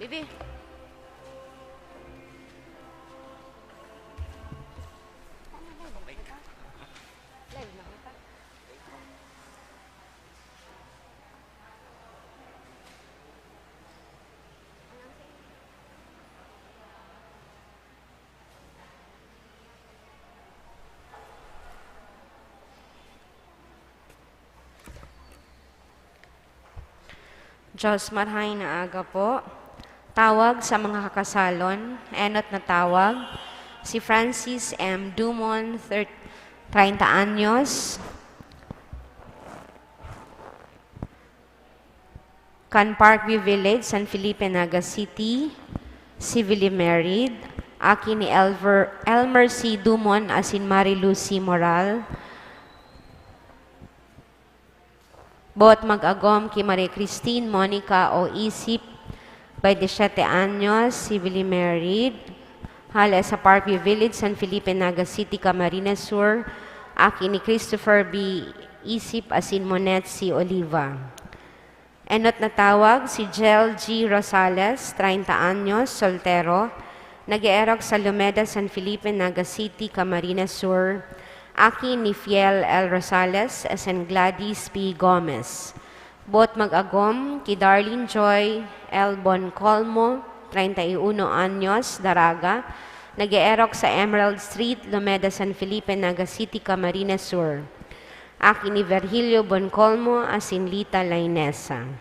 Bibi. Live na kita. Diyos marhay na aga po. Tawag sa mga kakasalon, enot na tawag, si Francis M. Dumon, 30 anyos, Can Parkview Village, San Felipe, Naga City, civilly married. Aki ni Elmer C. Dumon, asin Mary Lucy Moral. Bot mag-agom ki Maria Christine Monica o Isip, 27 anyos, civilly married. Hala sa Parkview Village, San Felipe, Naga City, Camarines Sur. Aki ni Christopher B. Isip, asin Monet C. Oliva. Enot na tawag si Jel G. Rosales, 30 anyos, soltero. Nag-eerok sa Lumeda, San Felipe, Naga City, Camarines Sur. Aki ni Fiel L. Rosales, asin Gladys P. Gomez. Bot mag-agom ki Darlene Joy L. Boncolmo, 31 anyos, Daraga. Nag-eerok sa Emerald Street, Lumeda, San Felipe, Naga City, Camarines Sur. Aki ni Virgilio Boncolmo, asin Lita Lainesa.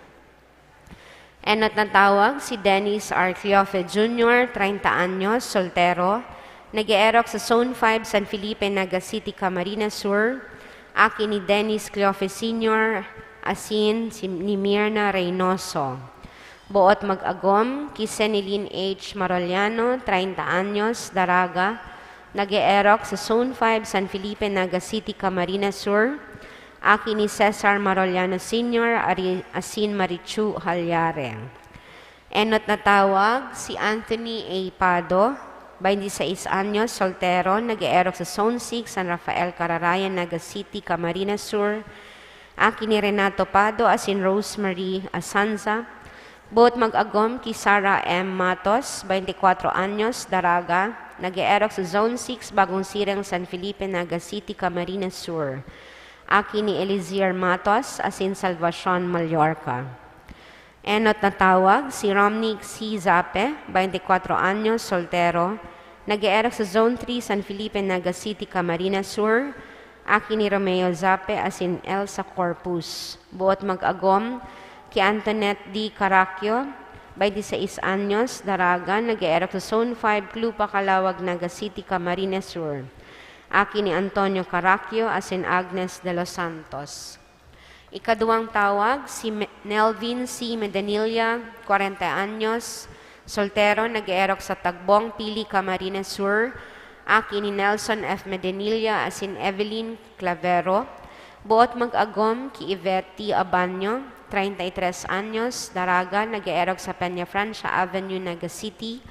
Enot na tawag si Dennis R. Cleofe Jr., 30 anyos, soltero. Nag-eerok sa Zone 5, San Felipe, Naga City, Camarines Sur. Aki ni Dennis Cleofe Sr., asin ni Mirna Reynoso. Buot mag-agom ki Senilyn H. Maroliano, 30 anyos, Daraga. Nag-eerok sa Zone 5, San Felipe, Naga City, Camarines Sur. Aki ni Cesar Maroliano Sr., asin Marichu Halyare. Enot na tawag si Anthony A. Pado, 26 anyos, soltero. Nag-eerok sa Zone 6, San Rafael, Cararayan, Naga City, Camarines Sur. Aki ni Renato Pado, asin Rosemary Asanza. Bot mag-agom ki Sara M. Matos, 24 anyos, Daraga. Nag-eerok sa Zone 6, Bagong Sirang, San Felipe, Naga City, Camarines Sur. Aki ni Elizier Matos, asin Salvacion Mallorca. Enot na tawag si Romney C. Zape, 24 anyos, soltero. Nag-eerok sa Zone 3, San Felipe, Naga City, Camarines Sur. Aki ni Romeo Zape, asin Elsa Corpus. Buot mag-agom ki Antoinette D. Caracchio, 26 anyos, Daraga. Nag-eerok sa Zone 5, Clupa, Calawag, Naga City, Camarines Sur. Aki ni Antonio Caracchio, asin Agnes de los Santos. Ikaduwang tawag si Nelvin C. Medanilla, 40 anyos, soltero. Nag-eerok sa Tagbong, Pili, Camarines Sur. Aki ni Nelson F. Medanilla, asin Evelyn Clavero. Buot mag-agom ki Yvette T. Abanyo, 33 anyos, Daraga. Nag-eerok sa Peña Francia Avenue, Naga City.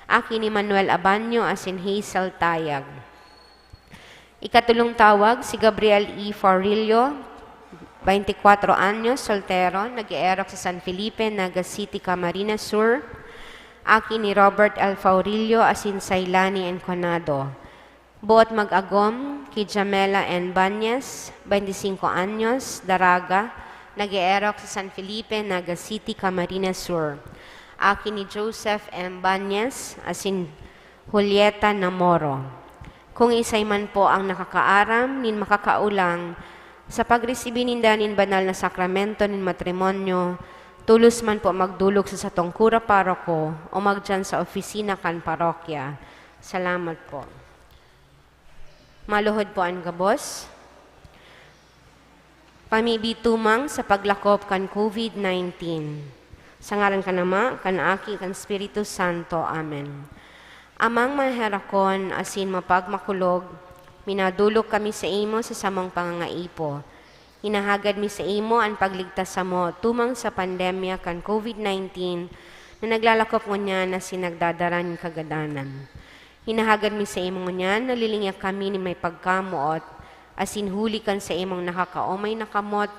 Aki ni Manuel Abanyo, asin Hazel Tayag. Ikatulong tawag si Gabriel E. Farillo, 24 anyos, soltero. Nag-eerok sa San Felipe, Naga City, Camarines Sur. Aki ni Robert L. Faurillo, asin Sailani Enconado. Buot mag-agom ki Jamela N. Banyes, 25 anyos, Daraga. Nag-eerok sa San Felipe, Naga City, Camarines Sur. Aki ni Joseph M. Banyes, asin Julieta Namoro. Kung isay man po ang nakakaaram, nin makakaulang, sa pagresibi ninda nin banal na sakramento nin matrimonyo, tulos man po magdulog sa satongkura paroko o magdyan sa opisina kan parokya. Salamat po. Maluhod po ang gabos. Pamibitumang sa paglakop kan COVID-19. Sa ngaran ka nama, kan Aki, kan Espiritu Santo. Amen. Amang maherakon, asin mapagmakulog, minadulog kami sa imo sa samong pangangaipo. Hinahagad mi sa imo ang pagligtas sa mo tumang sa pandemya kan COVID-19 na naglalakop niya na sinagdadaran kagadanan. Hinahagad mi sa imo niya, nalilingyak kami ni may pagkamuot, asin huli kan sa imong nakakaomay na kamot,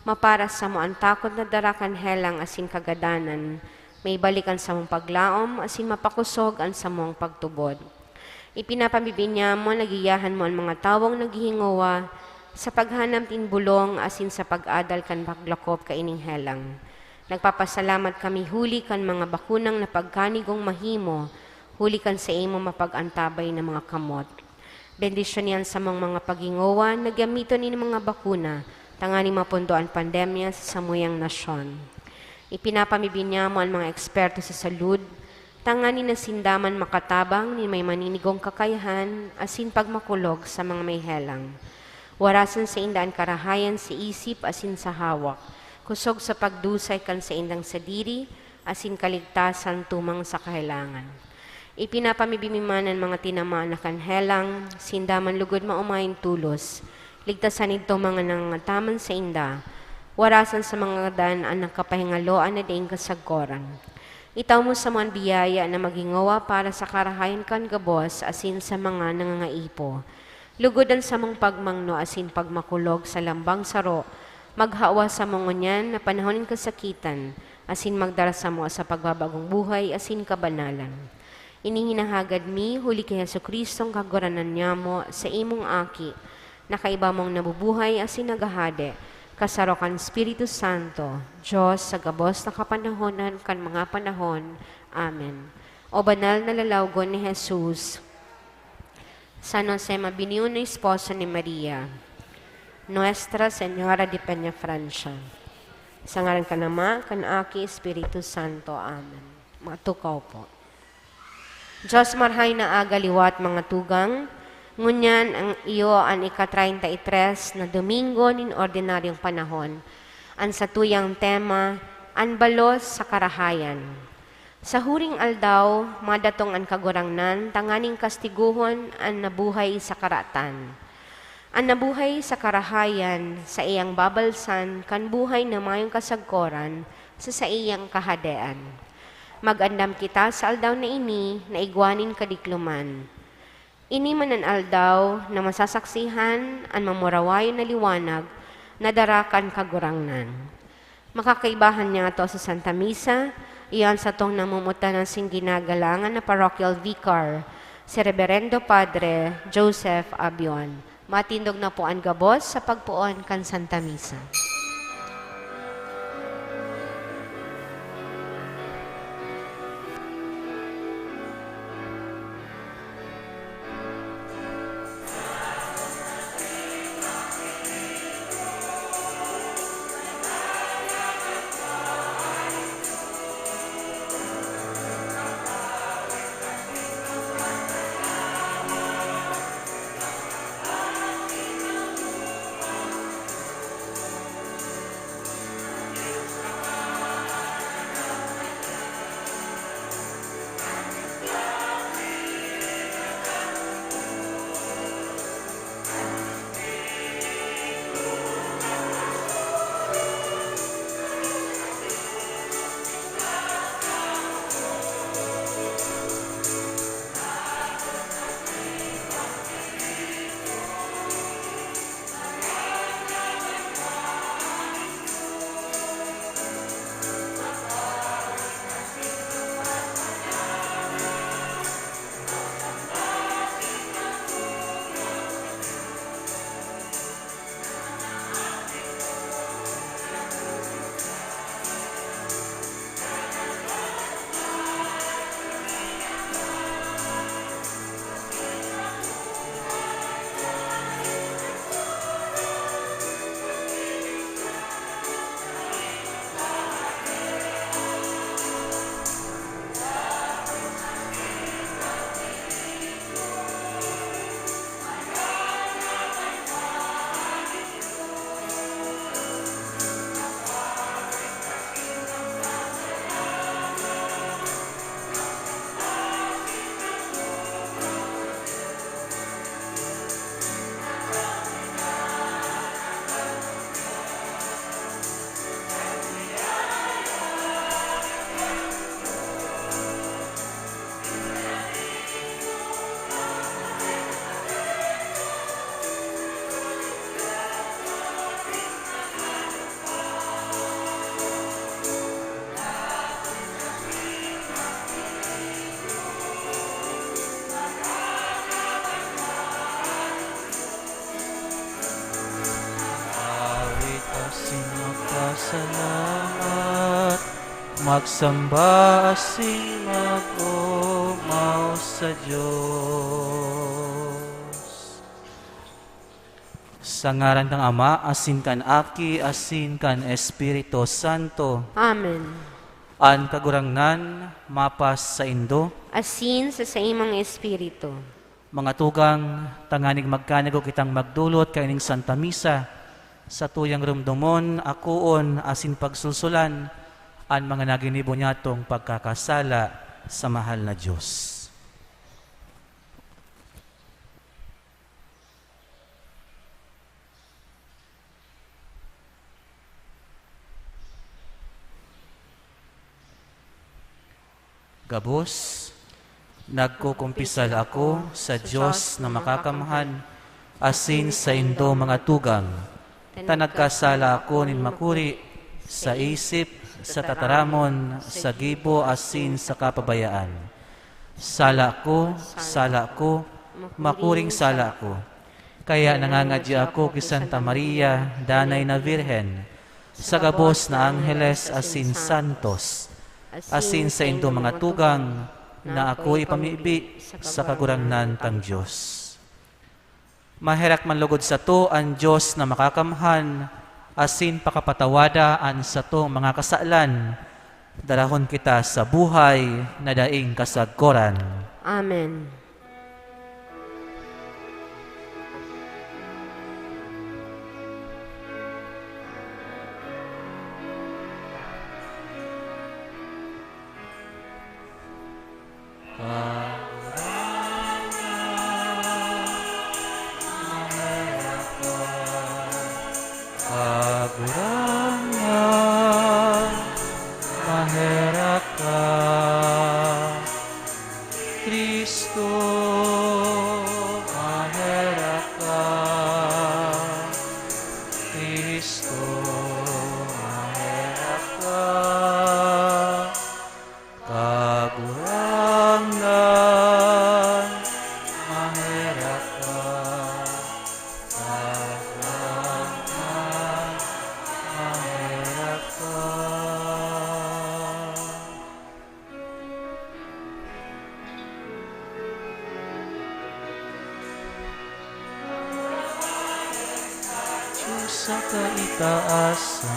maparas sa mo ang takot na darakan helang asin kagadanan, may balikan sa mong paglaom, asin mapakusog ang sa mong pagtubod. Ipinapambibinya mo, nagiyahan mo ang mga tawong naghihingawa, sa paghanam tinbulong, asin sa pag-adal kan paglakop kaining helang. Nagpapasalamat kami huli kan mga bakunang na pagkanigong mahimo, huli kan sa imo mapag-antabay na mga kamot. Bendisyon yan sa mga pagingawa, nagyamito ni mga bakuna, tangani mapundo ang pandemya sa samuyang nasyon. Ipinapamibinya mo ang mga eksperto sa salud, tangani na sindaman makatabang ni may maninigong kakayahan, asin pagmakulog sa mga may helang. Warasan sa indaan karahayan sa isip, asin sa hawak, kusog sa pagdusay kan sa indang sadiri, asin kaligtasan tumang sa kahilangan. Ipinapamibimiman ang mga tinamaan na kanhelang, sindaman lugod maumayin tulos, ligtasan ito mga nangataman sa inda, warasan sa mga daan ang nakapahingaloan na daing kasagkoran. Itaw mo sa mga biyaya na magingawa para sa karahayan kan gabos asin sa mga nangangaipo. Lugodan sa mong pagmangno asin pagmakulog sa lambang saro, maghawa sa mga nyan na panahonin kasakitan, asin magdarasa mo sa pagbabagong buhay asin kabanalan. Inihinahagad mi, huli kay Jesucristong kaguranan niya mo sa imong aki, na kaiba mong nabubuhay asin nagahade, kasarokan Espiritu Santo, Diyos sa gabos na kapanahonan kan mga panahon. Amen. O banal na lalawgon ni Jesus, San Jose Mabiniw na esposo ni Maria, Nuestra Señora de Peñafrancia, sa ngalan ka nama, kan aki Espiritu Santo. Amen. Matukaw po. Diyos marhay na agaliwat mga tugang, ngunyan ang iyo ang ika-33 na Domingo nin ordinaryong panahon. Ang satuyang tema, ang balos sa karahayan. Sa huring aldaw, madatong ang kagurangnan, tanganing kastiguhon ang nabuhay sa karatan. Ang nabuhay sa karahayan, sa iyang babalsan, kan buhay na mayong kasagkoran, sa iyang kahadean. Mag-andam kita sa aldaw na ini, na igwanin kadikluman. Ini man ang aldaw na masasaksihan ang mamurawayon na liwanag na darakan kagurangnan. Makakaibahan niya ito sa Santa Misa, iyan sa tong namumutan ng ginagalangan na parochial vicar, si Reverendo Padre Joseph Abion. Matindog na po ang gabos sa pagpuon kan Santa Misa. magsamba asin mag-umaw sa Diyos. Sa ngaran ng Ama, asin kan Aki, asin kan Espiritu Santo, Amen. an kagurangnan, mapas sa Indo, Asin sa imong espiritu. mga tugang, tanganig magkanago kitang magdulot kaining Santa Misa, sa tuyang rumdumon, akuon, asin pagsulsulan, an mga naginibo niyatong pagkakasala sa mahal na Diyos. Gabos, nagkukumpisal ako sa Diyos na makakamhan, asin sa Indo mga tugang, tanagkasala ako nin makuri, sa isip, sa tataramon, sa gibo, asin sa kapabayaan. Sala ko, makuring sala ko. Kaya nangangadya ako kay Santa Maria, danay na Virhen, sa gabos na Angeles, asin santos, asin sa Indo mga tugang, na ako ipamibi sa kagurangnan tang Diyos. Maherak manlugod sa to ang Diyos na makakamhan, asin pakapatawadaan sa to mga kasalan, darahon kita sa buhay na daing kasagkoran. Amen. Kagurangan, maherak ka, Kristo, maherak ka, Kristo, maherak ka, kagurangan, maherak ka, kagurangan, maherak ka. Diyos sa kaitaasan,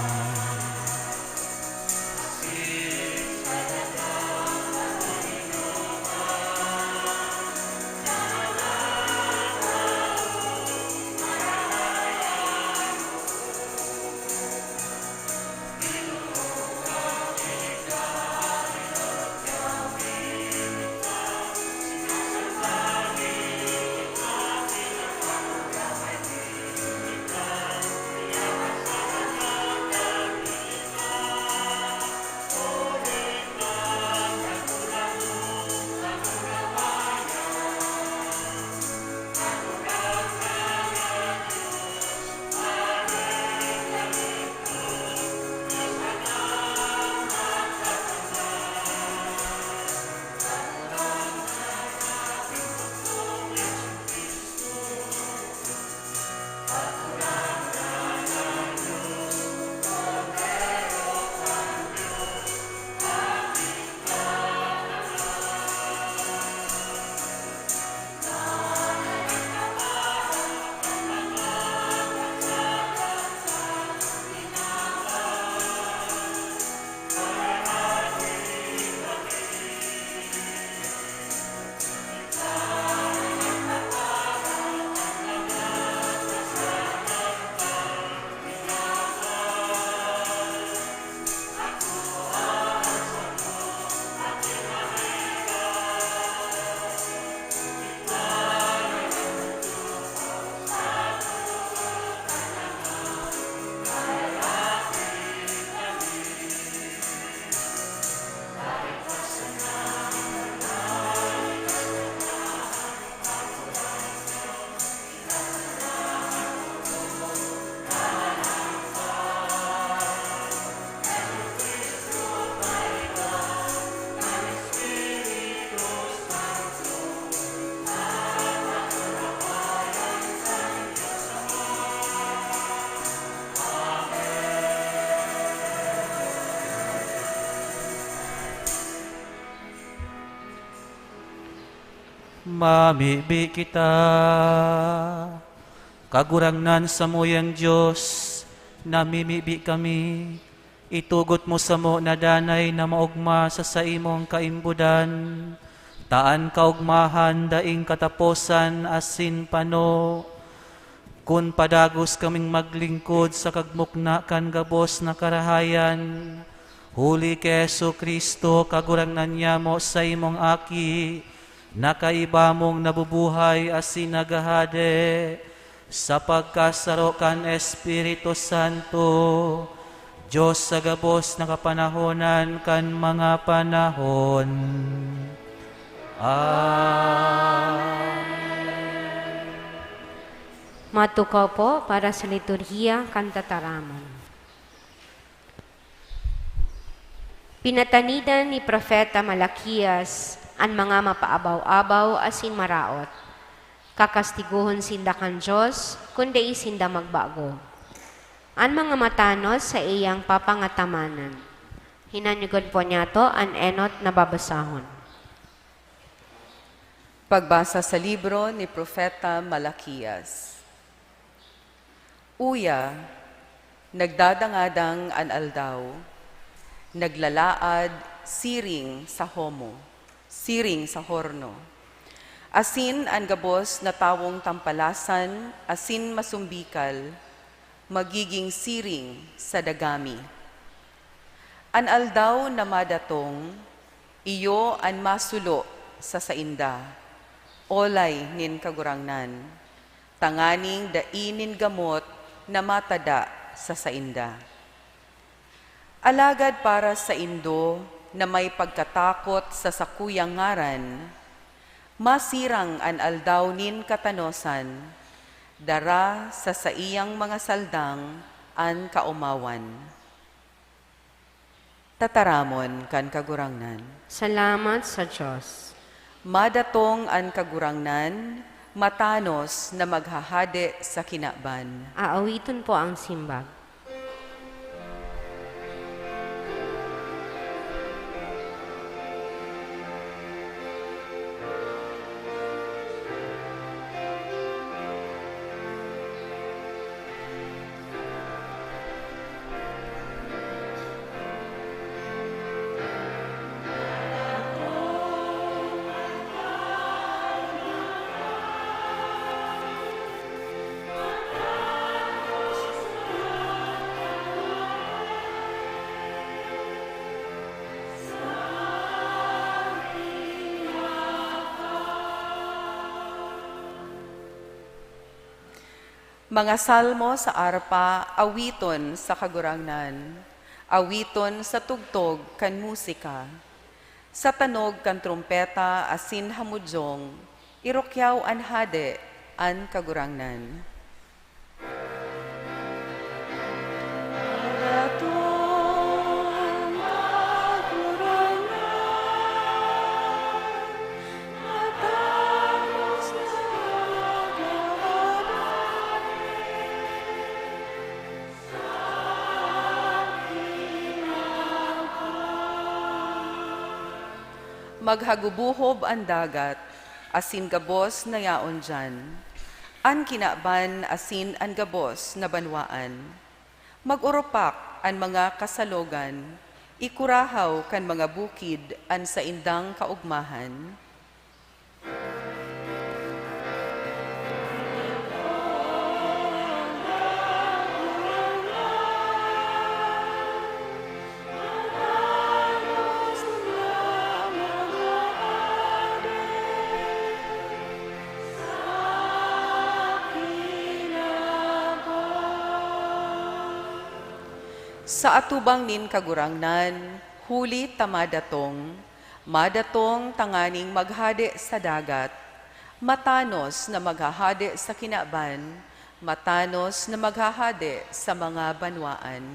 Mamibi kita. Kagurangnan sa moyang Diyos, namimibi kami. Itugot mo sa mo na danay na maugma sa imong kaimbudan. Taan kaugmahan daing kataposan asin pano. Kun padagos kaming maglingkod sa kagmukna kan gabos na karahayan. Huli ke Jesu Kristo, kagurangnan niya mo sa imong aki. Nakaiba mong nabubuhay asin nagahade. Sa pagkasaro kan Espiritu Santo, Diyos sa gabos na kapanahonan kan mga panahon. Amen. Matukaw po para sa liturhiya kan tataramon. Pinatanidan ni Propeta Malakias ang mga mapaabaw-abaw asin maraot. Kakastiguhon sinda kan Diyos, kundi sinda magbago. Ang mga matanos sa iyang papangatamanan. Hinanyugon po niya to ang enot na babasahon. Pagbasa sa libro ni Propeta Malakias. Uya, nagdadangadang an aldaw, naglalaad siring sa homo, siring sa horno. Asin ang gabos na tawong tampalasan, asin masumbikal, magiging siring sa dagami. An aldaw na madatong, iyo an masulo sa sainda, olay nin kagurangnan, tanganing dainin gamot na matada sa sainda. Alagad para sa indo na may pagkatakot sa sakuyang ngaran, masirang an aldaw nin katanosan, dara sa saiyang mga saldang an kaumawan. Tataramon kan kagurangnan. Salamat sa Diyos. Madatong an kagurangnan, matanos na maghahade sa kinaban. Aawiton po ang simbag. Mga salmo sa arpa, awiton sa kagurangnan, awiton sa tugtog kan musika, sa tanog kan trumpeta asin hamudyong, irokyaw an hade an kagurangnan. Maghagubuhob ang dagat, asin gabos na yaon dyan. An kinaban asin an gabos na banwaan. Mag-urupak ang mga kasalogan, ikurahaw kan mga bukid an sa indang kaugmahan. Sa atubang nin kagurangnan, huli tamadatong, madatong tanganing maghade sa dagat, matanos na maghahade sa kinaban, matanos na maghahade sa mga banwaan.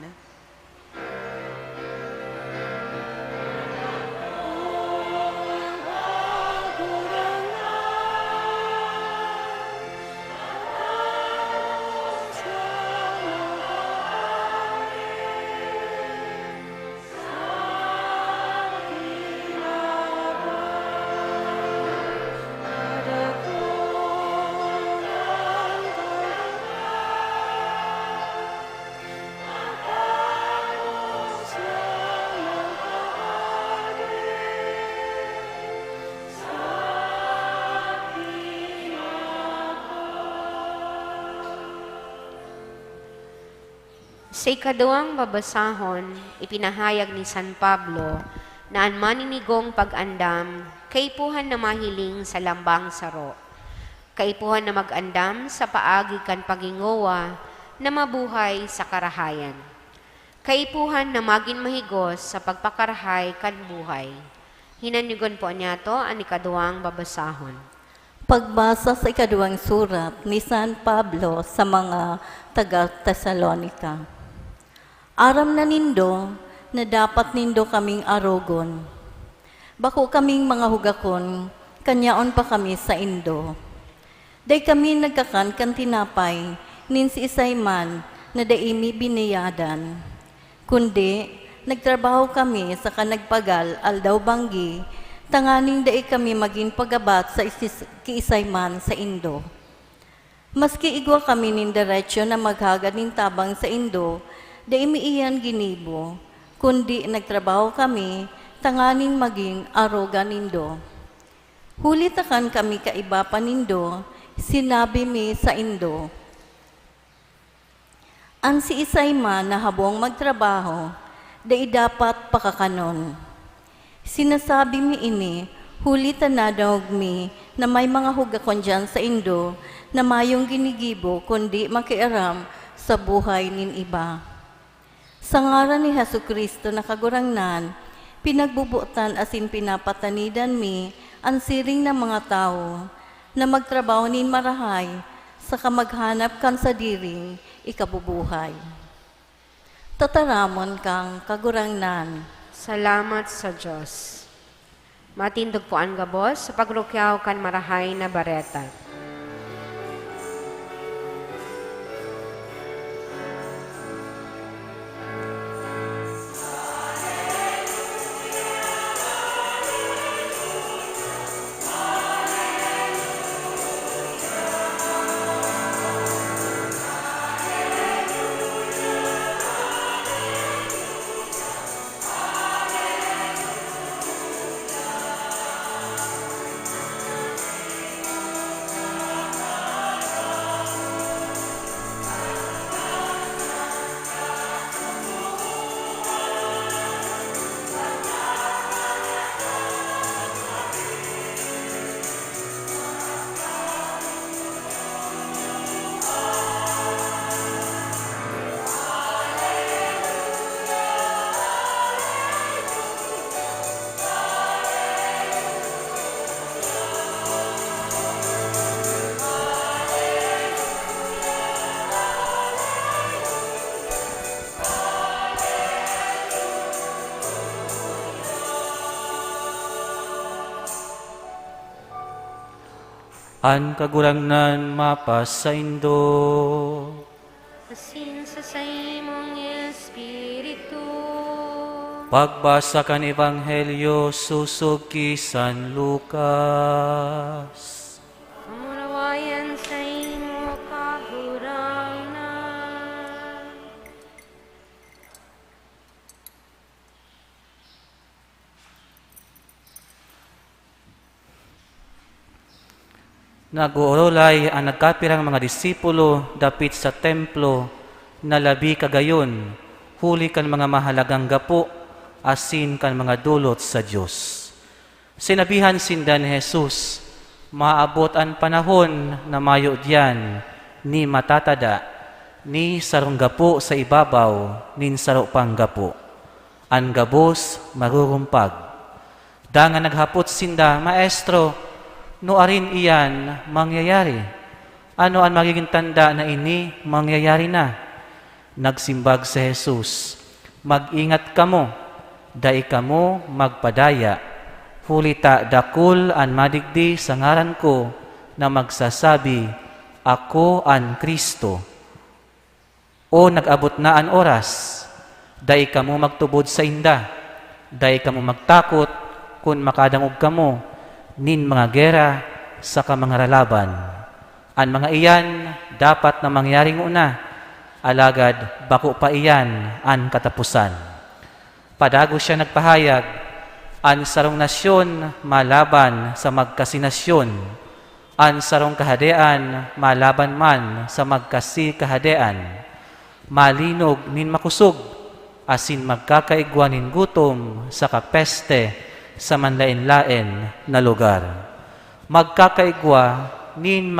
Sa ikaduhang babasahon, ipinahayag ni San Pablo na ang maninigong pag-andam, kaipuhan na mahiling sa lambang saro, kaipuhan na mag-andam sa paagi kan pagingowa na mabuhay sa karahayan, kaipuhan na maging mahigos sa pagpakarahay kan buhay. Hinanyugon po niya to ang ikaduhang babasahon. Pagbasa sa ikaduhang surat ni San Pablo sa mga taga-Tesalonika. Aram na nindo na dapat nindo kaming arogon. Bako kaming mga hugakon, kanyaon pa kami sa Indo. Day kami nagkakan kan tinapay, nin si Isayman na daimi biniyadan. Kundi, nagtrabaho kami sa kanagpagal aldaw banggi, tanganing dai kami maging pagabat sa kiisayman sa Indo. Maski igwa kami nin diretsyo na maghagad nin tabang sa Indo, daimi iyan ginibo, kundi nagtrabaho kami, tanganing maging aroga nindo. Hulitakan kami kaiba pa nindo, sinabi mi sa Indo. Ang si Isayman na habong magtrabaho, dai dapat pakakanon. Sinasabi mi ini, hulitan na daw mi na may mga hugakon dyan sa Indo na mayong ginigibo kundi makiaram sa buhay nin iba. Sa ngaran ni Jesucristo na kagurangnan, pinagbubutan asin pinapatanidan mi ang siring ng mga tao na magtrabaho nin marahay sa kamaghanap kan sa diring ikabubuhay. Tataramon kang kagurangnan. Salamat sa Diyos. Matindog po ang gabos sa pagrukyaw kan marahay na bareta. An kagurangnan mapas sa Indo. Asin sa imong Espiritu. Pagbasa kan Ebanghelyo susog ki San Lucas. Kamurawayan sa imo kahurangnan. Nag-uurolay ang nagkapirang mga disipulo dapit sa templo na labi kagayon, huli kan mga mahalagang gapo, asin kan mga dulot sa Diyos. Sinabihan sinda ni Jesus, maabot ang panahon na mayo diyan, ni matatada, ni sarong gapo sa ibabaw, nin saro pang gapo. Ang gabos marurumpag. Dangan naghapot sinda, Maestro, no arin iyan mangyayari? Ano ang magiging tanda na ini mangyayari na? Nagsimbag si Jesus, mag-ingat kamo, dai kamo magpadaya, hulita dakul an madigdi sa ngaran ko na magsasabi, ako an Kristo. O nag-abot na an oras, dai kamo magtubod sa inda, dai kamo magtakot kung makadangog kamo, nin mga gera sa mga ralaban. Ang mga iyan dapat na mangyaring una, alagad bako pa iyan ang katapusan. Padago siya nagpahayag, ang sarong nasyon malaban sa magkasinasyon, ang sarong kahadean malaban man sa magkasikahadean. malinog nin makusog, asin magkakaigwa nin gutom sa kapeste sa manlain-lain na lugar. Magkakaigwa nin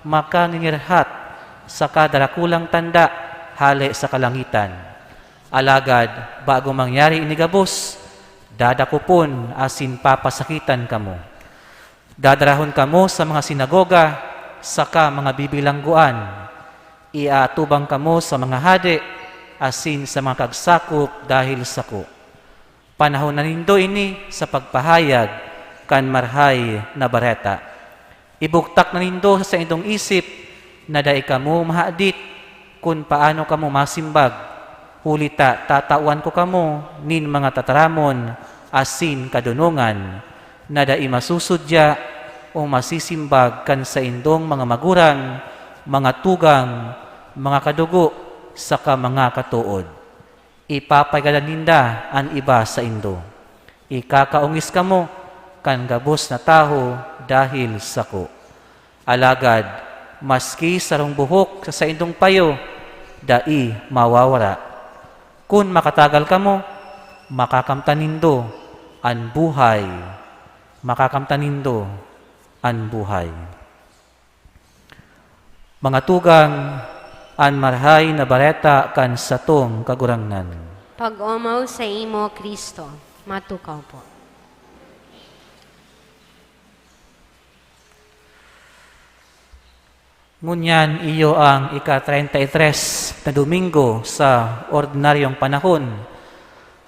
makaninirhat sa kadarakulang tanda hali sa kalangitan. Alagad, bago mangyari inigabos, dadakupon asin papasakitan kamo. Dadarahon kamo sa mga sinagoga, saka mga bibilangguan. Iaatubang kamo sa mga hade, asin sa mga kagsakop dahil sako. Panahon na nindo ini sa pagpahayag kan marhay na bareta. Ibuktak na nindo sa indong isip na dai kamo mahadit kung paano kamo masimbag. Hulita tatawan ko kamo nin mga tataramon asin kadunungan na dai masusudya o masisimbag kan sa indong mga magurang, mga tugang, mga kadugo, saka mga katuod. Ipapagalan ninda ang iba sa indo. Ikakaungis kamo kan gabos na taho dahil sako. Alagad, maski sarong buhok sa indong payo, dai mawawara. Kung makatagal kamo, makakamtanindo ang buhay. Makakamtanindo ang buhay. Mga tugang, an marhay na bareta kan satong kagurangnan. Pag-umaw sa imo, Kristo, matukaw po. Ngunyan iyo ang ika-33 na Domingo sa ordinaryong panahon.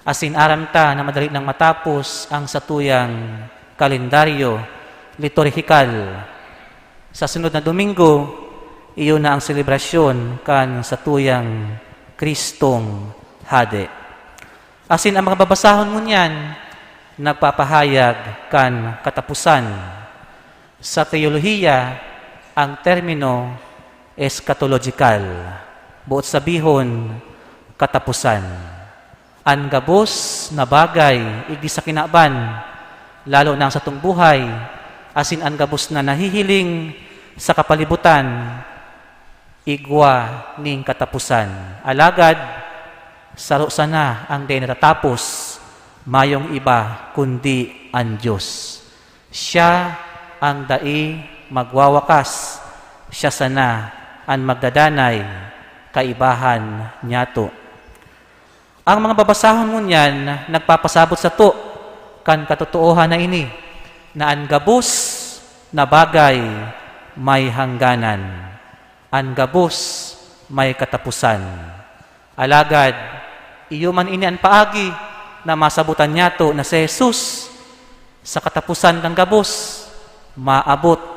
Asin aram ta na madali nang matapos ang satuyang kalendaryo liturhikal. Sa sunod na Domingo, iyo na ang selebrasyon kan satuyang Kristong Hade. Asin ang mga babasahon mo niyan, nagpapahayag kan katapusan. Sa teolohiya, ang termino eschatological, buot sabihon, katapusan. Ang gabos na bagay, igdi sa kinaban, lalo na sa itong buhay, asin ang gabos na nahihiling sa kapalibutan, igwa ning katapusan. Alagad, saro sana ang day natatapos, mayong iba kundi ang Diyos. Siya ang dai magwawakas, siya sana ang magdadanay, kaibahan niyato. Ang mga babasahon mo niyan, nagpapasabot sa to, kan katotohan na ini, na ang gabos na bagay may hangganan. Ang gabos may katapusan. Alagad, iyo man ini ang paagi na masabutan niya to na si Jesus sa katapusan ng gabos, maabot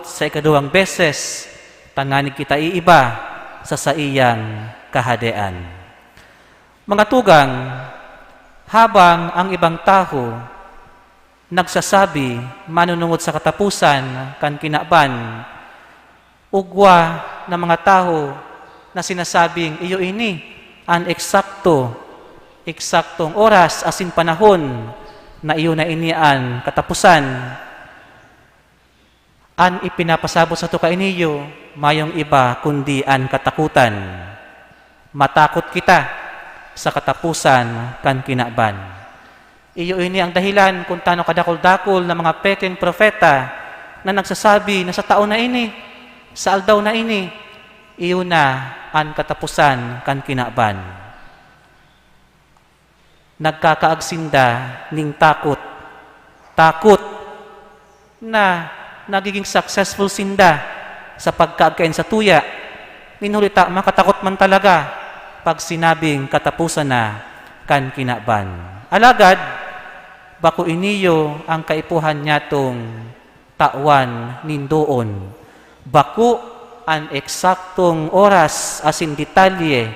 sa ikaduhang beses, tanganig kita iiba sa saiyang kahadean. Mga tugang, habang ang ibang tao nagsasabi manunungod sa katapusan kan kinaban, ugwa ng mga tao na sinasabing iyo ini ang eksaktong oras asin panahon na iyo na ini ang katapusan. An ipinapasabot sa tuka iniyo, mayong iba kundi an katakutan. Matakot kita sa katapusan kan kinaban. Iyo ini ang dahilan kung tano kadakol-dakol na mga pekeng propeta na nagsasabi na sa taon na ini, sa aldaw na ini, iyo na ang katapusan kan kinaban. Nagkakaagsinda ning takot na nagiging successful sinda sa pagkaagkain sa tuya. Ninulita, makatakot man talaga pag sinabing katapusan na kan kinaban. Alagad, bako iniyo ang kaipuhan niya tong tawan nindoon. Bako ang eksaktong oras asin detalye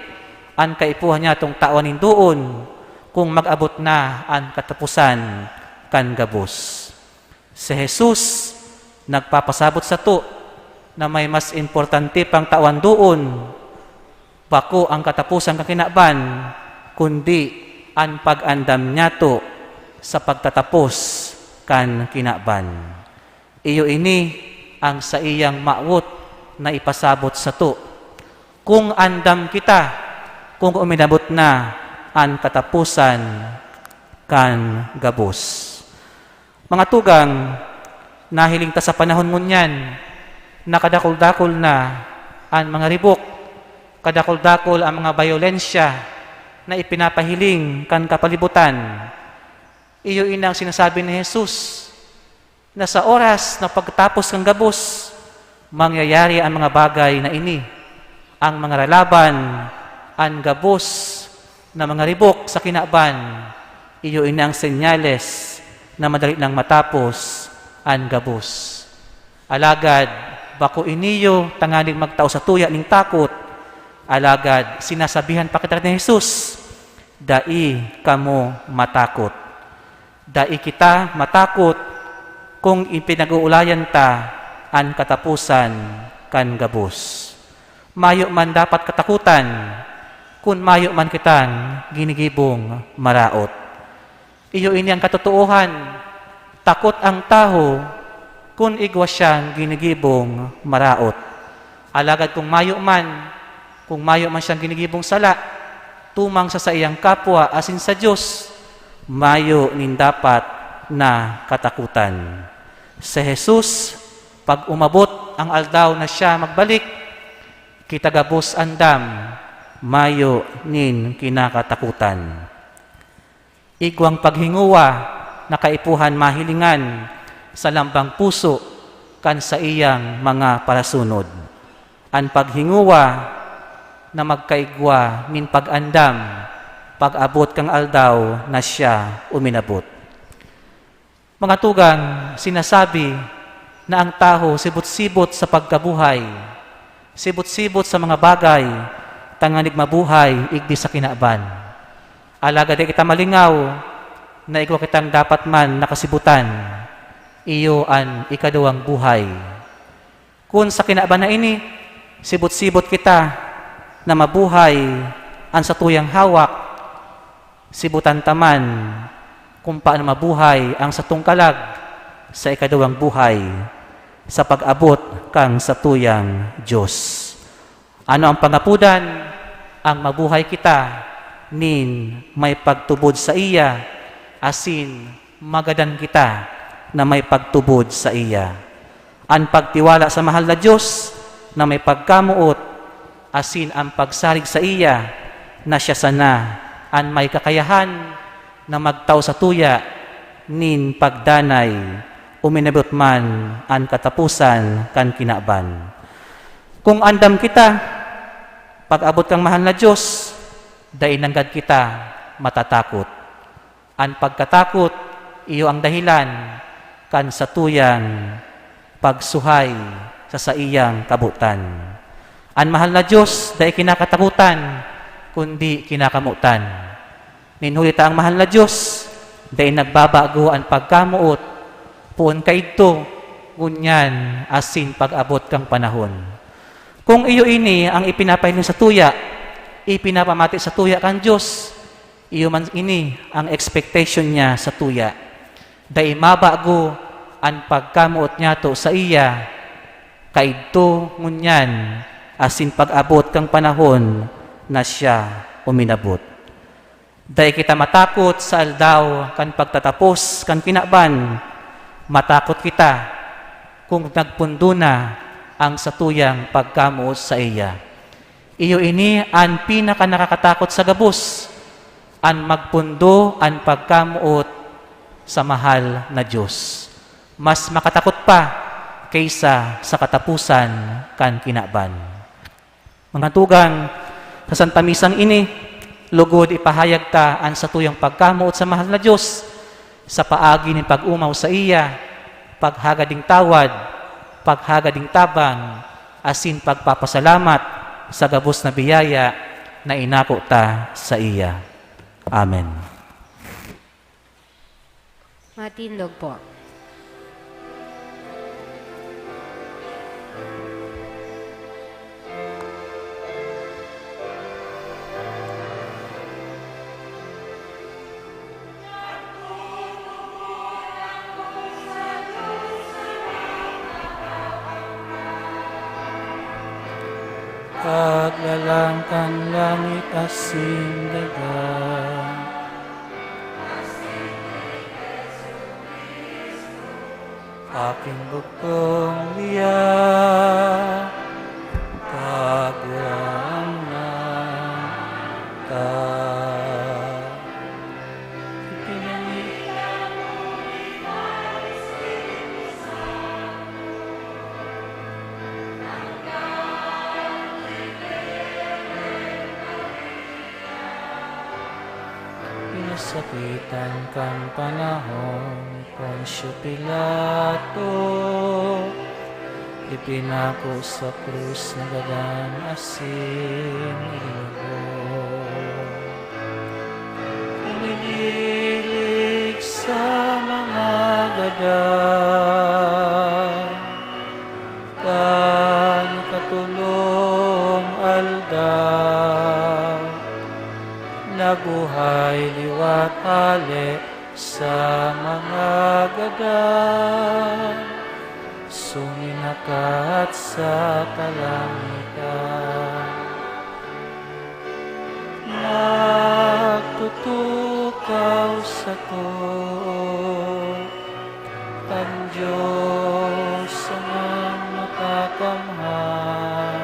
ang kaipuhan niya tong tawan nindoon kung mag-abot na ang katapusan kan gabos. Si Jesus nagpapasabot sa to na may mas importante pang tawan doon, bako ang katapusan ng kinaban, kundi ang pag-andam niya to sa pagtatapos kan kinaban. Iyo ini ang sa iyang maawot na ipasabot sa to. kung andam kita, kung uminabot na ang katapusan kan gabos. Mga tugang, nahiling ta sa panahon ngunyan, nakadakol-dakol na ang mga ribok, kadakol-dakol ang mga bayolensya na ipinapahiling kan kapalibutan. Iyo inang sinasabi ni Jesus na sa oras na pagtapos ng gabos, mangyayari ang mga bagay na ini. Ang mga ralaban, ang gabos na mga ribok sa kinaban, iyo inang senyales na madali lang matapos ang gabos. Alagad, bako iniyo tanganing magtao sa tuya ning takot. Alagad, sinasabihan pa kita ni Jesus, dai kamo matakot. Dai kita matakot kung ipinag-uulayan ta ang katapusan kan gabos. Mayo man dapat katakutan, kung mayo man kitang ginigibong maraot. Iyo ini ang katotohan, takot ang taho kung igwa siyang ginigibong maraot. Alagad kung mayo man siyang ginigibong sala, tumang sa iyang kapwa asin sa Diyos, mayo nin dapat na katakutan. Sa Jesus, pag umabot ang aldaw na siya magbalik, kitagabos andam, mayo nin kinakatakutan. Igwang paghinguwa na kaipuhan mahilingan sa lambang puso kan sa iyang mga parasunod. Ang paghinguwa na magkaigwa nin pag-andam, pag-abot kang aldaw na siya uminabot. Mga tugang, sinasabi na ang taho sibot-sibot sa pagkabuhay, sibot-sibot sa mga bagay, tanganig mabuhay, igdi sa kinaaban. Alagad kita malingaw na igwa kitang dapat man nakasibutan, iyo ang ikaduwang buhay. Kung sa kinaaban na ini, sibot-sibot kita na mabuhay ang sa tuyang hawak, sibutan taman kung paano mabuhay ang sa tungkalag sa ikaduwang buhay sa pag-abot kang sa tuyang Diyos. Ano ang pangapudan? Ang mabuhay kita nin may pagtubod sa iya, asin magadan kita na may pagtubod sa iya. Ang pagtiwala sa mahal na Diyos na may pagkamuot, asin ang pagsarig sa iya na siya sana ang may kakayahan na magtao sa tuya nin pagdanay, uminabot man ang katapusan kan kinaban. Kung andam kita, pag-abot kang mahal na Diyos, dainanggad kita matatakot. Ang pagkatakot, iyo ang dahilan kan sa tuyang pagsuhay sa iyang kabutan. Ang mahal na Diyos, dahi kinakatakutan, kundi kinakamutan. Ninhulita ang mahal na Diyos, dahi nagbabago ang pagkamuot, puon kaito, ngunyan asin pag-abot kang panahon. Kung iyo ini ang ipinapahiling sa tuya, ipinapamati sa tuya kang Diyos, iyo man ini ang expectation niya sa tuya. Dahil mabago ang pagkamuot niya to sa iya, kaidto ngunyan, asin pag-abot kang panahon na siya uminabot. Dahil kita matakot sa aldaw kan pagtatapos kan kinaban, matakot kita kung nagpundo na ang sa tuyang pagkamuot sa iya. Iyo ini ang pinaka nakakatakot sa gabos, ang magpundo, ang pagkamuot sa mahal na Diyos. Mas makatakot pa kaysa sa katapusan kan kinaban. Mga tugang, sa Santa Misang ini, lugod ipahayag ta ang sa tuyang pagkamuot sa mahal na Diyos, sa paagi ni pag-umaw sa iya, paghagading tawad, paghagading tabang, asin pagpapasalamat, sa gabos na biyaya na inako ta sa iya. Amen. Matindog po. Paglalakbay lang kan langit asin dagat. Aking bugtong liya, kagurangan ka. Pinasakitan kang panahon, Poncio Pilato, ipinako sa krus na gadan asin ilubo. Umihilig sa mga gadan, kan katulong aldaw, nabuhay liwat hali sa mga gadan, suminakat sa kalangitan. Nagtutukaw sa to, ang Diyos ang matakamhan,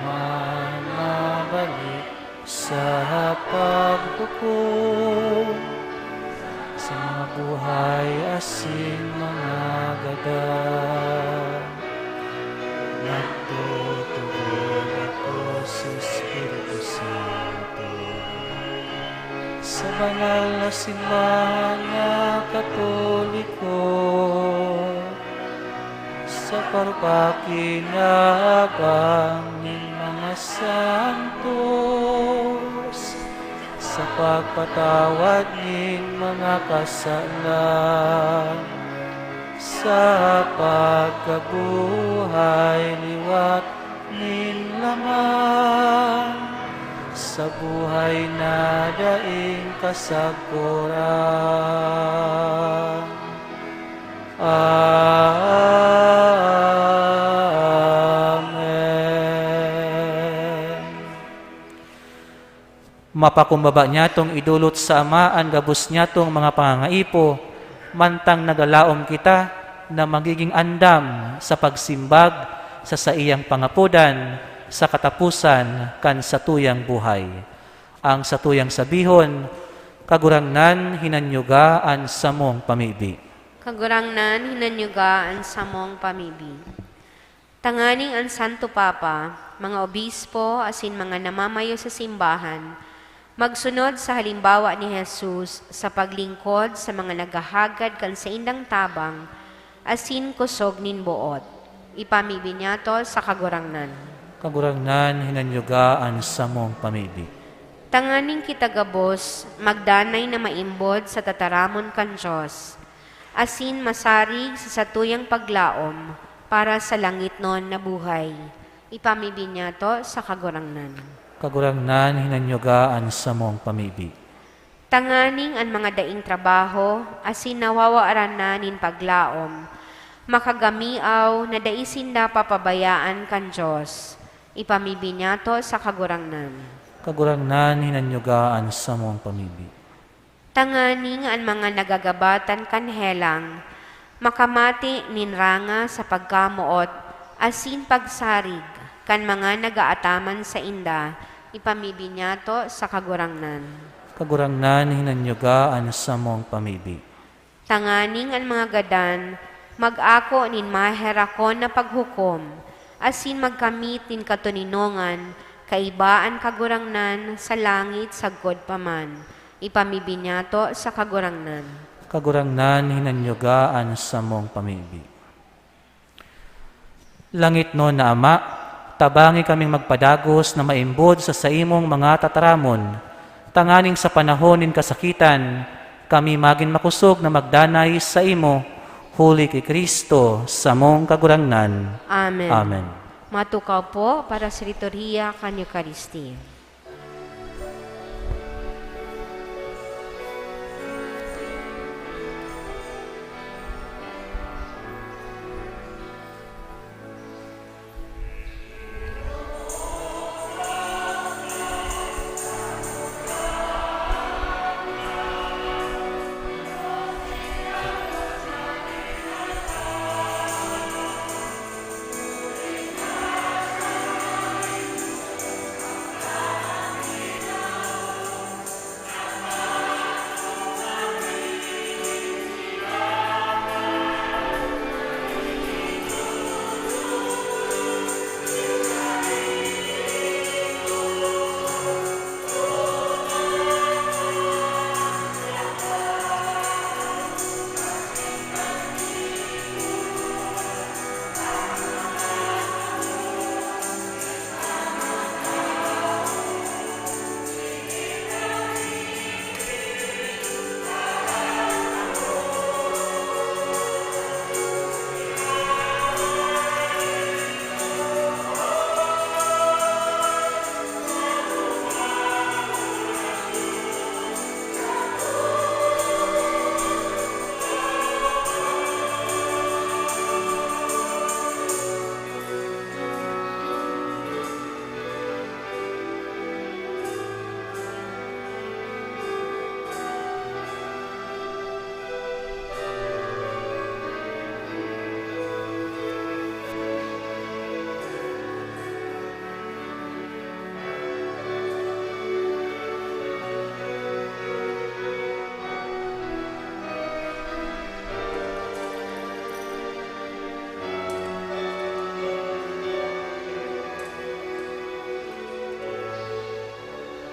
lumabalik sa paghukom sa mga buhay asin mga gadan. Nagtutugod ako sa Espiritu Santo, sa banal na simbahan na Katoliko, sa parpakinabang ng mga santos, sa pagpatawad ng mga kasalan, sa pagkabuhay liwat nin laman, sa buhay na daing kasagpuran. Amen. Mapakumbaba niya tong idulot sa amaan gabos niya tong mga pangangaipo, mantang nagalaom kita na magiging andam sa pagsimbag sa saiyang pangapudan sa katapusan kan satuyang buhay. Ang satuyang sabihon, kagurangnan hinanyugaan sa mong pamibi. Kagurangnan hinanyugaan sa mong pamibi. Tanganing ang Santo Papa, mga obispo, asin mga namamayo sa simbahan, magsunod sa halimbawa ni Jesus sa paglingkod sa mga nagahagad kan sa indang tabang, asin kusog nin buot. Ipamibi niya to sa kagurangnan. Kagurangnan hinanyugaan sa mong pamibi. Tanganing kita gabos, magdanay na maimbod sa tataramon kan Diyos, asin masarig sa satuyang paglaom para sa langit non na buhay. Ipamibi niya to sa kagurangnan. Kagurangnan hinanyugaan sa mong pamibi. Tanganing ang mga daing trabaho, asin nawawaaran na nin paglaom, makagamiaw na daisinda papabayaan kan Diyos. Ipamibi niya to sa kagurangnan. Kagurangnan hinanyugaan sa mong pamibi. Tanganing ang mga nagagabatan kan helang, makamati ninranga sa pagkamuot, asin pagsarig, kan mga nagaataman sa inda, ipamibi niya to sa kagurangnan. Kagurangnan hinanyugaan sa mong pamibi. Tanganing ang mga gadan, mag-ako nin maherakon na paghukom, asin magkamit nin katuninongan, kaibaan kagurangnan sa langit sagod paman. Ipamibi niya to sa kagurangnan. Kagurangnan hinanyugaan sa mong pamibi. Langit no na Ama, tabangi kaming magpadagos na maimbod sa saimong mga tataramon, tanganing sa panahon nin kasakitan, kami magin makusog na magdanay sa imo, huli kay Kristo sa mong kagurangnan. Amen. Amen. Matukaw po para sa liturhiya kan Eucharistia.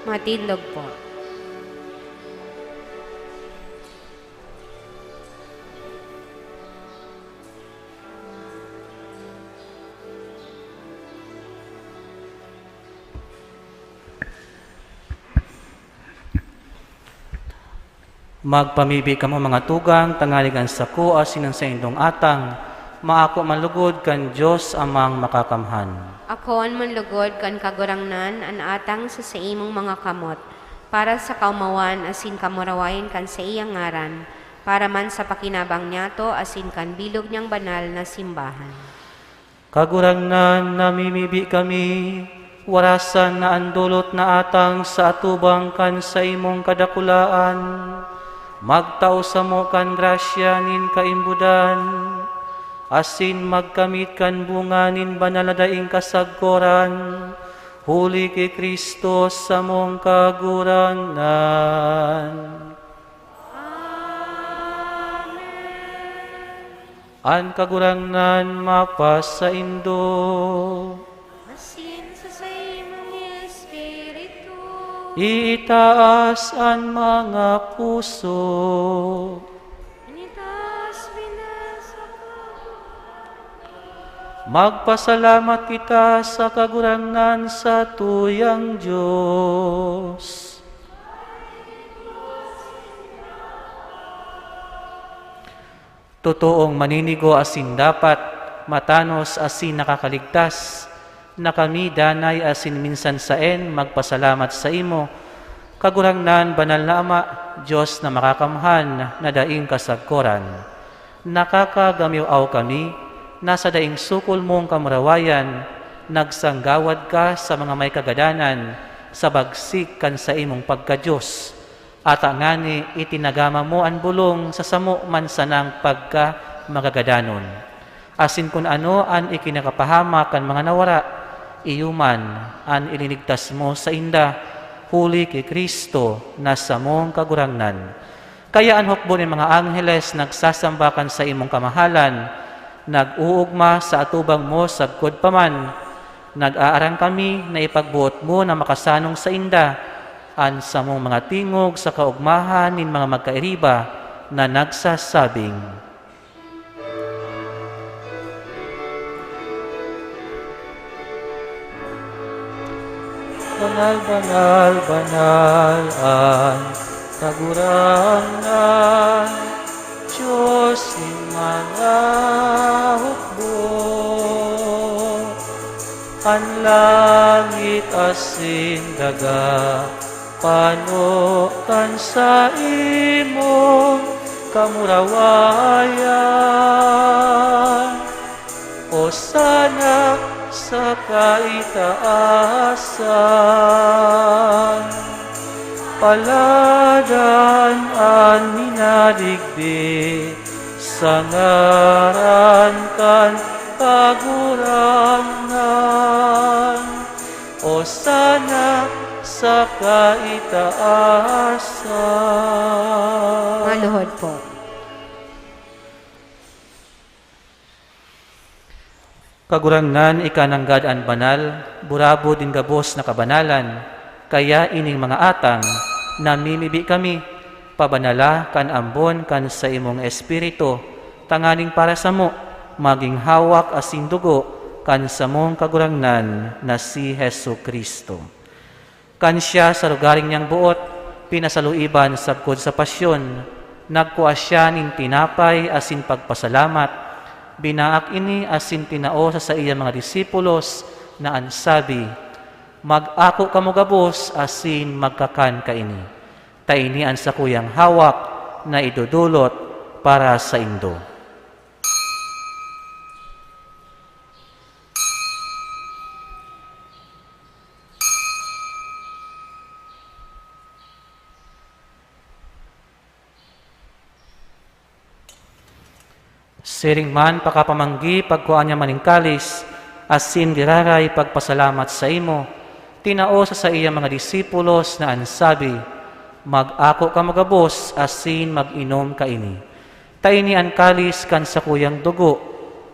Matindog po. Magpamibi kamo mga tugang, tangaligan sa ko, asin sa indong atang, maako malugod kan Diyos amang makakamhan. Ako an manlugod kan kagurangnan an atang sa imong mga kamot, para sa kaumawan asin kamurawayin kan sa iyang ngaran, para man sa pakinabang niyato asin kan bilog niyang banal na simbahan. Kagurangnan namimibi kami, warasan na andulot na atang sa atubang kan sa imong kadakulaan, magtao sa mo kan grasya nin kaimbudan, asin magkamit kan bunga nin banal na daing kasagkoran, huli kay Kristo sa mong kagurangnan. An kagurangnan mapas sa indo, Asin sa imong espiritu, itaas ang mga puso, anitas binasa magpasalamat kita sa kagurangnan sa tuyang Diyos. Totoong maninigo asin dapat, matanos asin nakakaligtas, na kami danay asin minsan saen magpasalamat sa imo. Kagurangnan banal na Ama, Diyos na makakamhan na daing kasagkoran. Nakakagamiw kami, nasa daing sukol mong kamurawayan, nagsanggawad ka sa mga may kagadanan, sa bagsik kan sa imong pagka-Diyos. At ngani itinagama mo ang bulong sa samo man sanang pagka magagadanon. Asin kun ano an ikinakapahama kan mga nawara, iyuman an ilinigtas mo sa inda, huli kay Kristo na sa mong kagurangnan. Kaya ang hukbo ng mga angheles nagsasambakan sa imong kamahalan, nag-uugma sa atubang mo sagkod paman, nag-aarang kami na ipagbuot mo na makasanong sa inda, an sa mong mga tingog sa kaugmahan nin mga magkairiba na nagsasabing, Banal, banal, banal ang kagurangnan, Diyos ni mga hukbo. Ang langit asin daga, panukan sa imong kamurawayan. O sana sa kaitaasan, paladan ang minaligbi, sa ngaran kan kagurangnan. O sana sa kaitaasan. Maluhod po. Kagurangnan ikananggad ang banal, burabo din gabos na kabanalan, kaya ining mga atang, namimibi kami, pabanala kan ambon kan sa imong espiritu, tanganing para sa mo, maging hawak asin dugo, kan sa mong kagurangnan na si Hesu Kristo. Kan siya sa lugaring niyang buot, pinasaluiban sabkod sa pasyon, nagkuha siya nin tinapay asin pagpasalamat, binaak ini asin tinao sa iya mga disipulos na ansabi, mag-ako kamo gabos asin magkakan kaini. Taini an sa kuyang hawak na idudulot para sa indo. Siring man pakapamanggi pagkuan niya maning kalis, asin diraray pagpasalamat sa imo, tinao sa iya mga disipulos na ansabi, mag-ako ka magabos, asin mag-inom ka ini. Taini ang kalis kan sa kuyang dugo,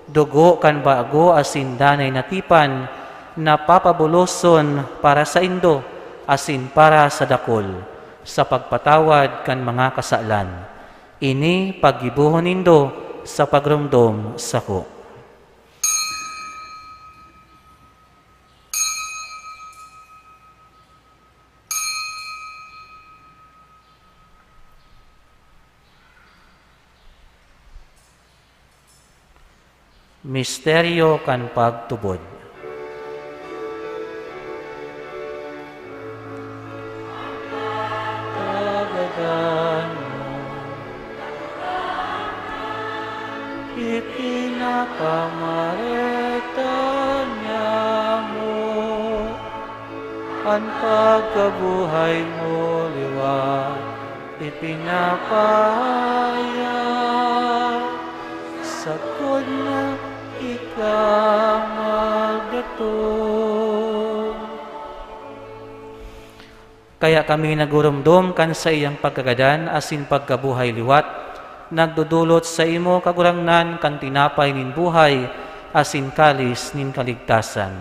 dugo kan bago asin danay natipan, na papabuloson para sa indo, asin para sa dakol, sa pagpatawad kan mga kasalan. Ini paggibuhon nindo sa pagrumdom sako. Misteryo kan pagtubod. Tagagan mo, ipinakamareta niya mo, ang pagkabuhay mo liwat, ipinapahaya, sakod na ikaw magdatong. Kaya kami nagurumdom kan sa iyang pagkagadan asin pagkabuhay liwat, nagdudulot sa imo kagurangnan kan tinapay nin buhay asin kalis nin kaligtasan.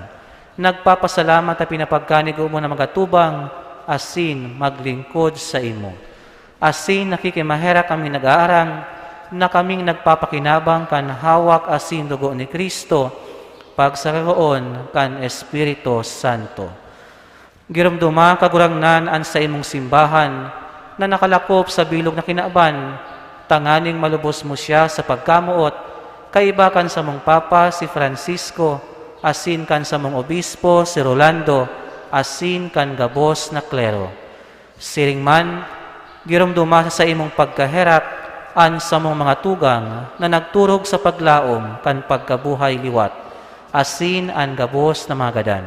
Nagpapasalamat at pinapagkanig mo na magatubang asin maglingkod sa imo. Asin nakikimahera kami nag-aarang na kaming nagpapakinabang kan hawak asin dugo ni Kristo, pagsaroon kan Espiritu Santo. Girumduma kagurangnan an sa imong simbahan na nakalakop sa bilog na kinaaban, tanganing malubos mo siya sa pagkamuot, kaiba kan sa mong Papa si Francisco, asin kan sa mong Obispo si Rolando, asin kan gabos na klero. Siring man, girumduma sa imong pagkaherap an sa mong mga tugang na nagturog sa paglaom kan pagkabuhay liwat, asin an gabos na mga gadan.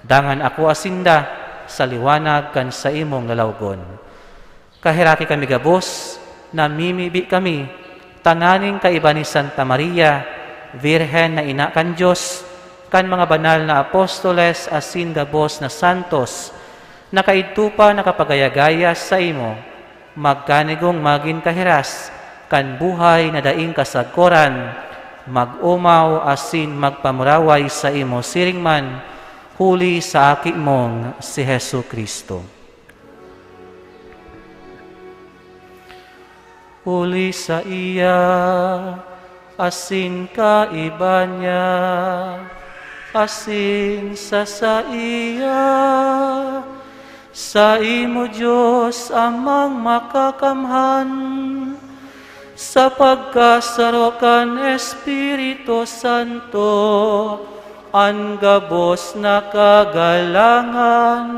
Dangan ako asinda sa liwanag kan sa imong lalawgon. Kahirati kami gabos, namimibi kami, tanganing kaiba ni Santa Maria, Virhen na ina kan Diyos, kan mga banal na apostoles asin gabos na santos, nakaidtupa nakapagayagaya sa imo, magkanigong magin kahiras, kan buhay na daing kasagkoran, mag-umaw asin magpamuraway sa imo siring man, huli sa aki mong si Hesu Kristo. Huli sa iya, asin kaiba niya, asin sa iya, sa imo Diyos amang makakamhan, sa pagkasarokan Espiritu Santo, ang gabos na kagalangan,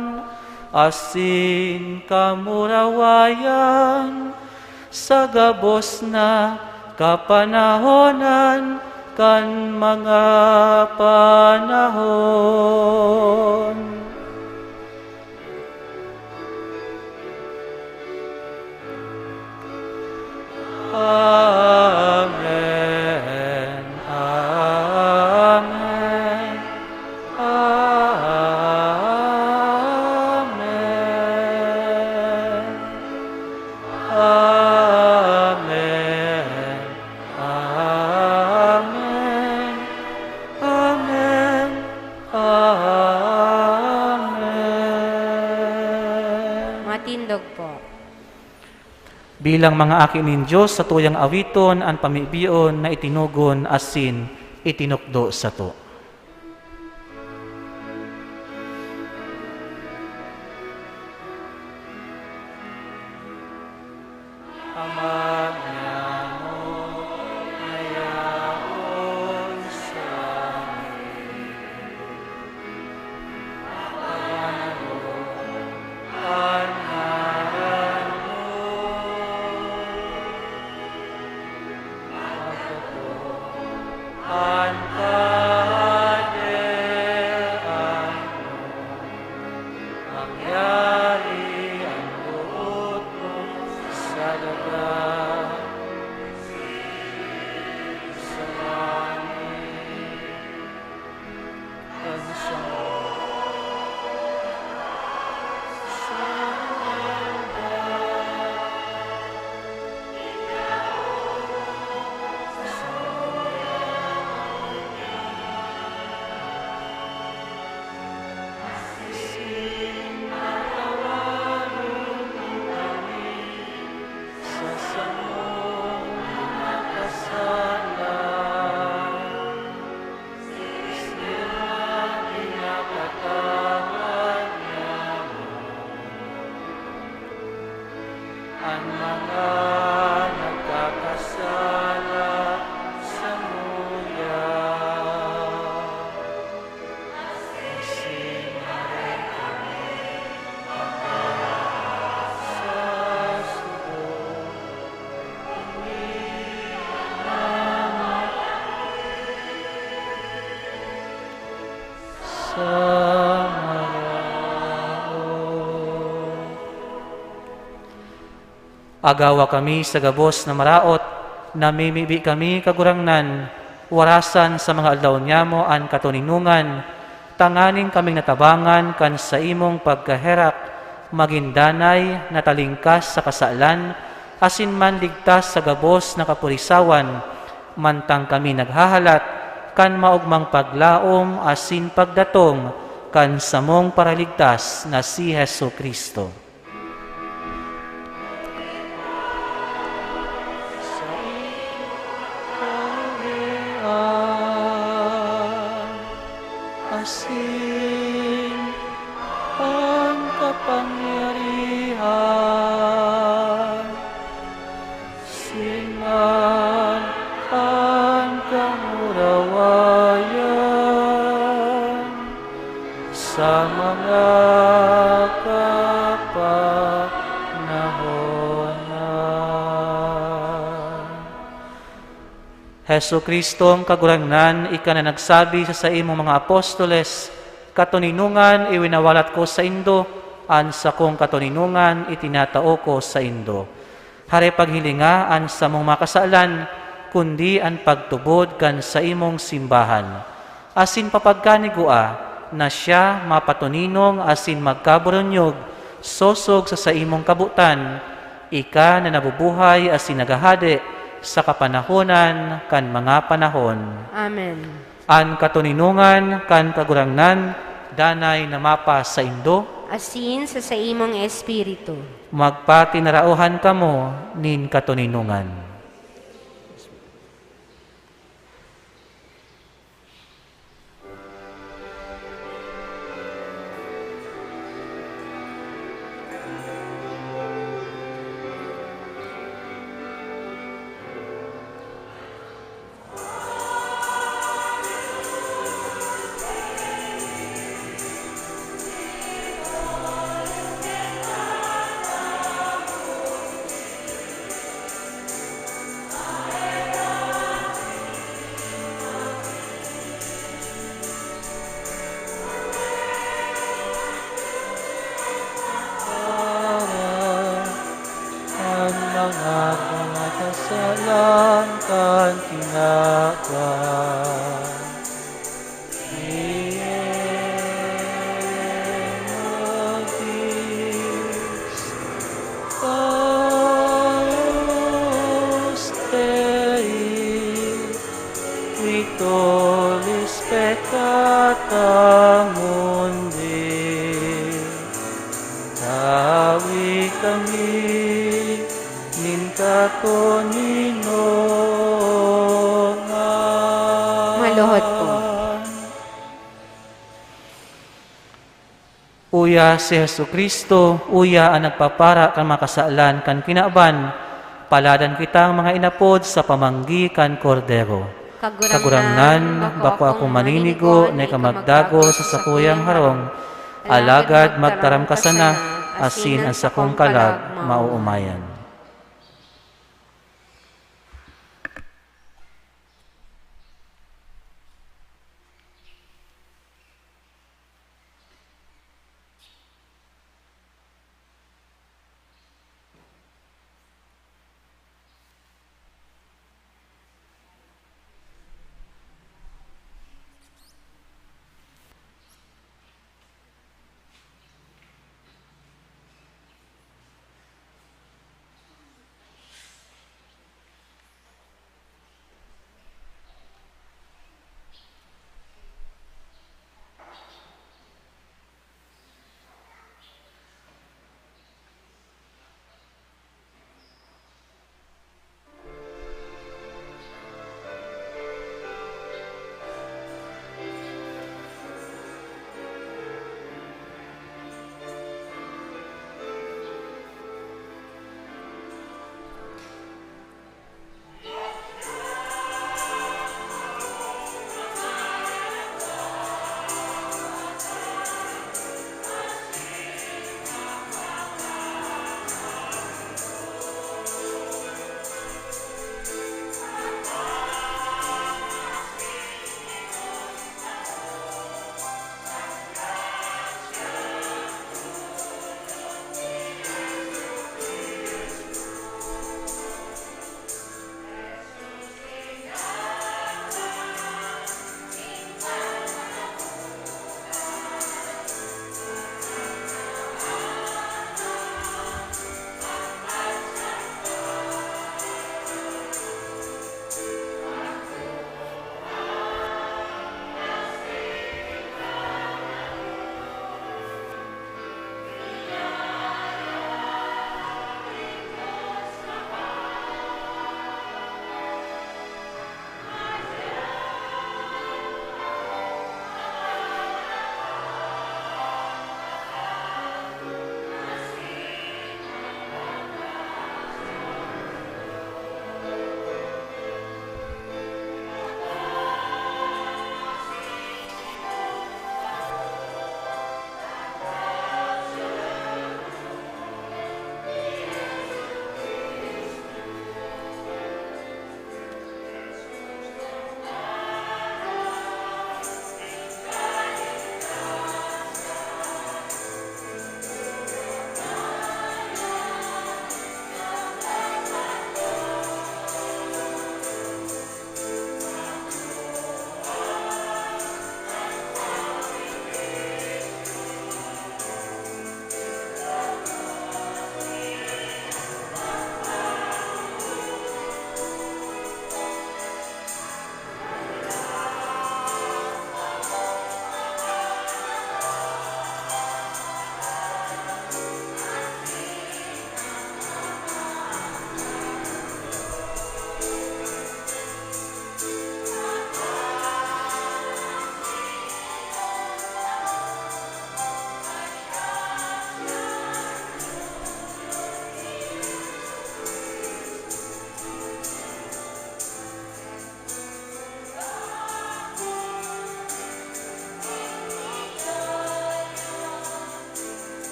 asin kamurawayan, sa gabos na kapanahonan, kan mga panahon. Amen. Amen. Amen. Amen. Amen. Amen. Amen. Matindog po. Bilang mga akin nin Diyos sa tuyang awiton ang pamibiyon na itinugon asin itinukdo sa to. Ama niya mo, ayaon sa amin. Pagkanan mo, panaran mo. Ang sa agawa kami sa gabos na maraot, namimibi kami kagurangnan, warasan sa mga aldaw niya mo an katuninungan, tanganing kaming natabangan kan sa imong pagkaherak, magindanay natalingkas sa kasalan, asin man ligtas sa gabos na kapurisawan, mantang kami naghahalat, kan maugmang paglaom asin pagdatong, kan samong paraligtas na si Hesu Kristo. Asin ang kapangyarihan, singan ang kamurawayan sa mga kapanahonan. Hesu Kristo ang kagurangnan, ika na nagsabi sa imong mga apostoles, katuninungan iwinawalat ko sa indo, an sa kong katuninungan itinatao ko sa indo. Hare paghilinga an sa mong makasalan, kundi an pagtubod kan sa imong simbahan. Asin papagkanigua na siya mapatuninong asin magkaburunyog, sosog sa imong kabutan, ika na nabubuhay asin nagahade, sa kapanahonan kan mga panahon. Amen. An katuninungan kan kagurangnan, danay na mapa sa indo, Asin sa imong espiritu. magpatinarauhan kamo nin katuninungan. Mga kasalan kan tinagan. Iemodis Paus Dei, qui tollis peccata mundi, tawi kami nin katuninungan. Maluhod po. Uya si Hesu Kristo, uya ang nagpapara kan makasalan kan kinaban, paladan kitang mga inapod sa pamanggi kan kordero. Kagurangnan, bako ako maninigo na ikamagdago sa sakuyang harong, alagad magtaram ka sana, asin ang sakong kalag mauumayan.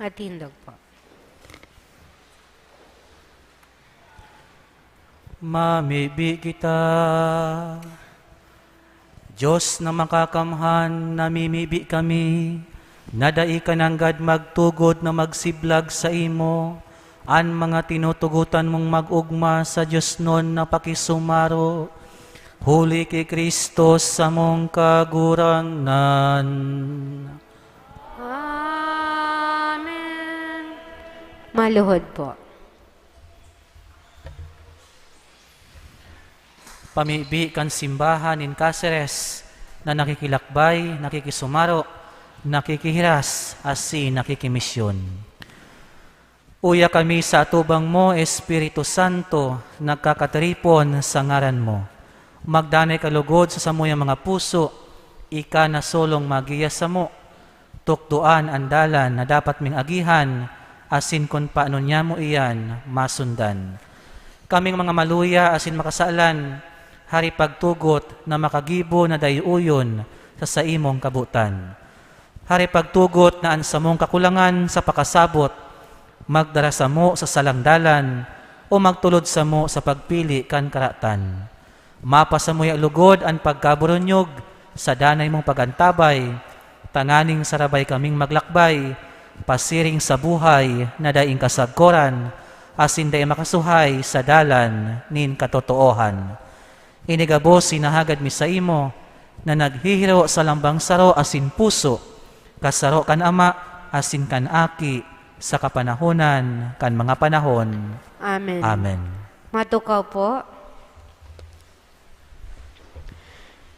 Matindog po. Mamibi kita, Diyos na makakamhan, namimibi kami, nadai ka nanggad magtugod na magsiblag sa imo, an mga tinutugutan mong mag-ugma sa Diyos nun na pakisumaro, huli kay Kristo sa mong kagurangan. Amen. Maluhod po. Pamibi kan simbahan in Cáceres na nakikilakbay, nakikisumaro, nakikihiras, asi nakikimisyon. Uya kami sa atubang mo, Espiritu Santo, nagkakataripon sa ngaran mo. Magdanay kalugod sa samuyang mga puso, ika na solong magiya sa mo. Tukduan ang dalan na dapat ming agihan, asin kung paano niya mo iyan masundan. Kaming mga maluya asin makasalan, hari pagtugot na makagibo na dayuyon sa imong kabutan. Hari pagtugot na ansa mong kakulangan sa pakasabot, magdara sa mo sa salangdalan, o magtulod sa mo sa pagpili kan karatan. Mapasa mo'y alugod ang pagkaburunyog sa danay mong pagantabay, tanganing sarabay kaming maglakbay, pasiring sa buhay na daing kasagkoran, asin day makasuhay sa dalan nin katotoohan. Inigabos sinahagad mi sa imo, na naghihiro sa lambang saro asin puso, kasaro kan ama asin kan aki, sa kapanahonan kan mga panahon. Amen. Amen. Matukaw po.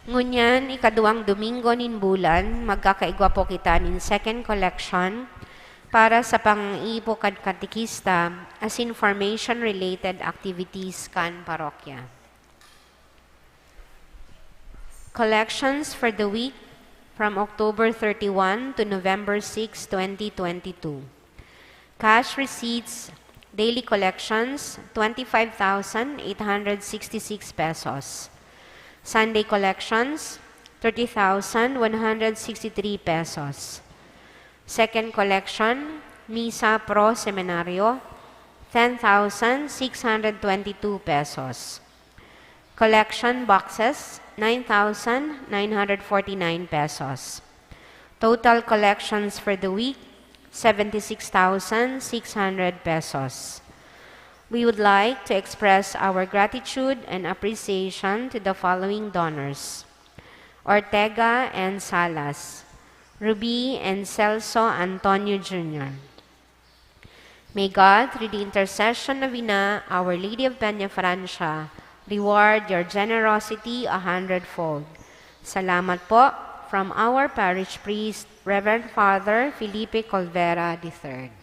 Ngunyan, ikaduang Domingo nin bulan, magkakaigwa po kita nin second collection para sa pang-iipo kad katikista as information-related activities kan parokya. Collections for the week from October 31 to November 6, 2022. Cash receipts, daily collections, 25,866 pesos. Sunday collections, 30,163 pesos. Second collection, Misa Pro Seminario, 10,622 pesos. Collection boxes, 9,949 pesos. Total collections for the week, 76,600 pesos. We would like to express our gratitude and appreciation to the following donors: Ortega and Salas, Ruby and Celso Antonio Jr. May God, through the intercession of Ina, Our Lady of Peña Francia, reward your generosity 100-fold. Salamat po from our parish priest, Reverend Father Felipe Colvera III.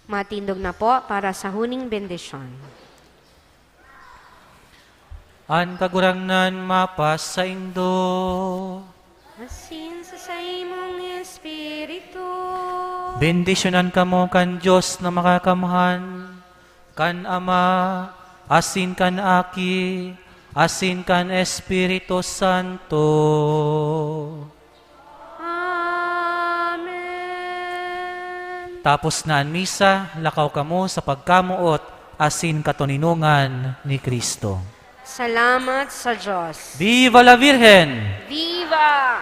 Matindog na po para sa huning bendisyon. An kagurangnan mapas sa Indo. Asin sa imong espiritu. Bendisyonan kamo kan Diyos na makakamhan, kan Ama, asin kan Aki, asin kan Espiritu Santo. Amen. Tapos na ang misa, lakaw kamo sa pagkamuot, asin katuninungan ni Kristo. Salamat sa Diyos. Viva la Virgen! Viva!